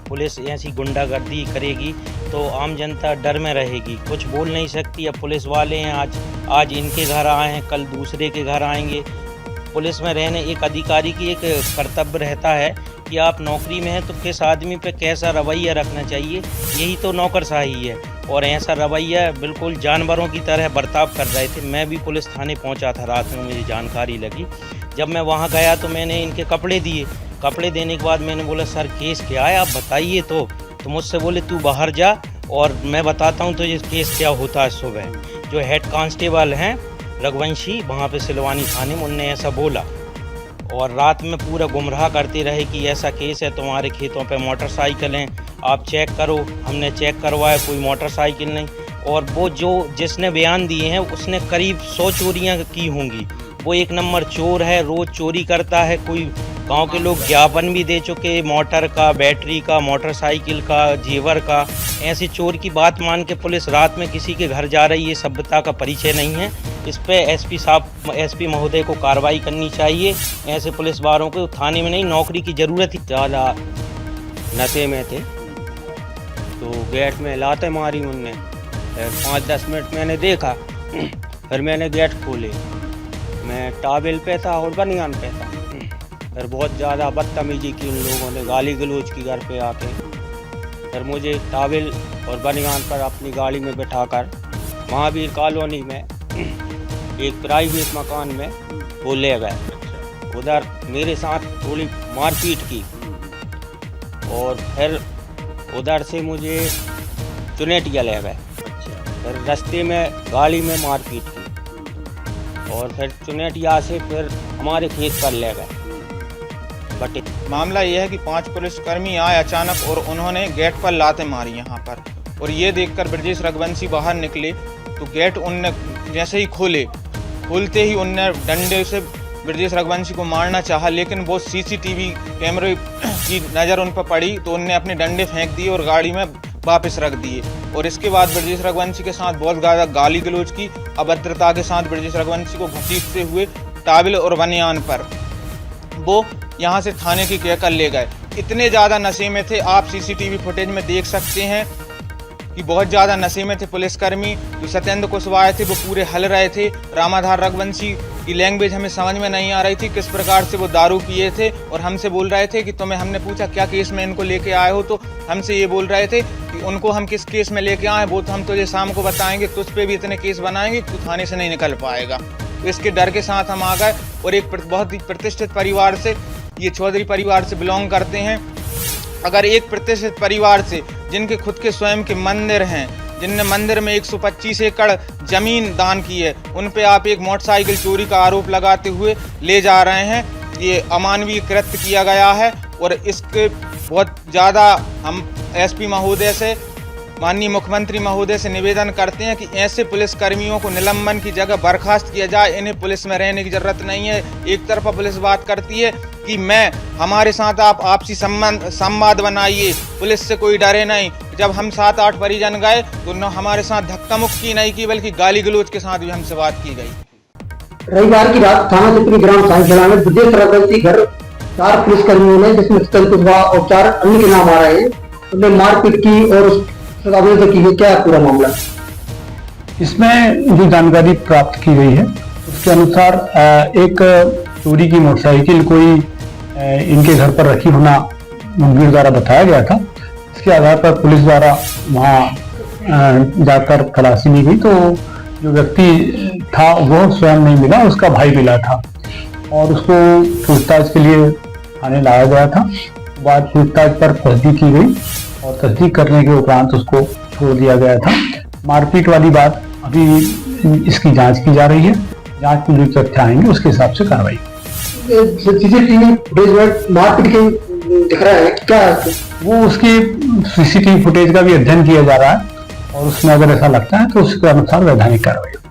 Police ऐसी गुंडागर्दी करेगी तो आम जनता डर में रहेगी, कुछ बोल नहीं सकती। अब पुलिस वाले हैं, आज इनके घर आए हैं, कल दूसरे के घर आएंगे। पुलिस में रहने एक अधिकारी की एक कर्तव्य रहता है कि आप नौकरी में हैं तो किस आदमी पे कैसा रवैया रखना चाहिए, यही तो नौकरशाही है। और ऐसा रवैया बिल्कुल जानवरों की तरह बर्ताव कर रहे थे। मैं भी पुलिस थाने पहुंचा था, रात में मुझे जानकारी लगी। जब मैं वहां गया तो मैंने इनके कपड़े दिए। कपड़े देने के बाद मैंने बोला सर केस क्या है, आप बताइए। तो मुझसे बोले तू बाहर जा और मैं बताता हूँ तुझे केस क्या होता है। सुबह जो हेड कांस्टेबल हैं रघुवंशी वहाँ पे सिलवानी थाने में, उनने ऐसा बोला और रात में पूरा गुमराह करते रहे कि ऐसा केस है, तुम्हारे खेतों पे मोटरसाइकिल हैं, आप चेक करो। हमने चेक करवाया, कोई मोटरसाइकिल नहीं। और वो जिसने बयान दिए हैं उसने करीब 100 चोरियाँ की होंगी। वो एक नंबर चोर है, रोज़ चोरी करता है। कोई गांव के लोग ज्ञापन भी दे चुके, मोटर का, बैटरी का, मोटरसाइकिल का, जेवर का। ऐसी चोर की बात मान के पुलिस रात में किसी के घर जा रही है, सभ्यता का परिचय नहीं है। इस पे एसपी महोदय को कार्रवाई करनी चाहिए। ऐसे पुलिस वालों को थाने में नहीं, नौकरी की ज़रूरत ही। ज़्यादा नशे में थे तो गेट में लाते मारी उनने। 5-10 मिनट मैंने देखा, फिर मैंने गेट खोले। मैं टॉवेल पे था और बनियान पे था। फिर बहुत ज़्यादा बदतमीजी की उन लोगों ने, गाली गलौज की घर पे आके। फिर मुझे टॉवेल और बनियान पर अपनी गाड़ी में बिठाकर महावीर कॉलोनी में एक प्राइवेट मकान में वो ले गए। उधर मेरे साथ थोड़ी मारपीट की और फिर उधर से मुझे चुनेटिया ले गए। फिर रास्ते में गाड़ी में मारपीट की और फिर चुनेटिया से फिर हमारे खेत पर ले गए। बट मामला यह है कि 5 पुलिसकर्मी आए अचानक और उन्होंने गेट पर लाते मारी यहाँ पर। और ये देखकर ब्रजेश रघुवंशी बाहर निकले तो गेट उनने जैसे ही खोलते ही उनने डंडे से ब्रजेश रघुवंशी को मारना चाहा, लेकिन वो सीसीटीवी कैमरे की नज़र उन पर पड़ी तो उनने अपने डंडे फेंक दिए और गाड़ी में वापस रख दिए। और इसके बाद ब्रजेश रघुवंशी के साथ बहुत ज़्यादा गाली गलौज की। अभद्रता के साथ ब्रजेश रघुवंशी को घसीटते हुए टॉवेल और बनियान पर वो यहाँ से थाने की कहकर ले गए। इतने ज़्यादा नशे में थे, आप सीसीटीवी फुटेज में देख सकते हैं कि बहुत ज़्यादा नशे में थे पुलिसकर्मी। जो सत्येंद्र कुशवाहा थे वो पूरे हल रहे थे। रामाधार रघुवंशी की लैंग्वेज हमें समझ में नहीं आ रही थी, किस प्रकार से वो दारू पिए थे और हमसे बोल रहे थे कि हमने पूछा क्या केस में इनको लेके आए हो, तो हमसे ये बोल रहे थे कि उनको हम किस केस में लेके आए वो तो हम तुझे शाम को बताएंगे, तुझ पे भी इतने केस बनाएंगे तू थाने से नहीं निकल पाएगा। तो इसके डर के साथ हम आ गए और एक बहुत ही प्रतिष्ठित परिवार से, ये चौधरी परिवार से बिलोंग करते हैं। अगर एक प्रतिष्ठित परिवार से जिनके खुद के स्वयं के मंदिर हैं, जिनने मंदिर में 125 एकड़ जमीन दान की है, उन पे आप एक मोटरसाइकिल चोरी का आरोप लगाते हुए ले जा रहे हैं। ये अमानवीय कृत्य किया गया है और इसके बहुत ज़्यादा हम एसपी महोदय से, माननीय मुख्यमंत्री महोदय से निवेदन करते हैं कि ऐसे पुलिस कर्मियों को निलंबन की जगह बर्खास्त किया जाए। इन्हें पुलिस में रहने की जरूरत नहीं है। एक तरफा पुलिस बात करती है कि हमारे साथ आप आपसी संवाद बनाइए, पुलिस से कोई डरे नहीं। जब हम 7-8 परिजन गए तो न हमारे साथ धक्का मुक्की नहीं की, बल्कि गाली गलौज के साथ भी हमसे बात की गई। रविवार की रात थाना चिपरी ग्राम साइंसला में ब्रजेश रघुवंशी घर 4 पुलिसकर्मियों ने, जिसमें चितन कुशवाहा और 4 अन्य के नाम आ रहे हैं, उन्हें मारपीट की और से की है। क्या पूरा मामला? इसमें जो जानकारी प्राप्त की गई है उसके अनुसार एक चोरी की मोटरसाइकिल कोई इनके घर पर रखी होना मुखबिर द्वारा बताया गया था। इसके आधार पर पुलिस द्वारा वहां जाकर तलाशी ली गई तो जो व्यक्ति था वो स्वयं नहीं मिला, उसका भाई मिला था और उसको पूछताछ के लिए थाने लाया गया था। बाद पूछताछ पर तस्दीक की गई और तस्दीक करने के उपरांत उसको छोड़ दिया गया था। मारपीट वाली बात अभी इसकी जांच की जा रही है। जांच में जो तथ्य आएंगे उसके हिसाब से कार्रवाई। सीसीटीवी फुटेज में मारपीट के दिख रहा है, क्या वो उसकी सीसीटीवी फुटेज का भी अध्ययन किया जा रहा है और उसमें अगर ऐसा लगता है तो उसके अनुसार वैधानिक कार्रवाई।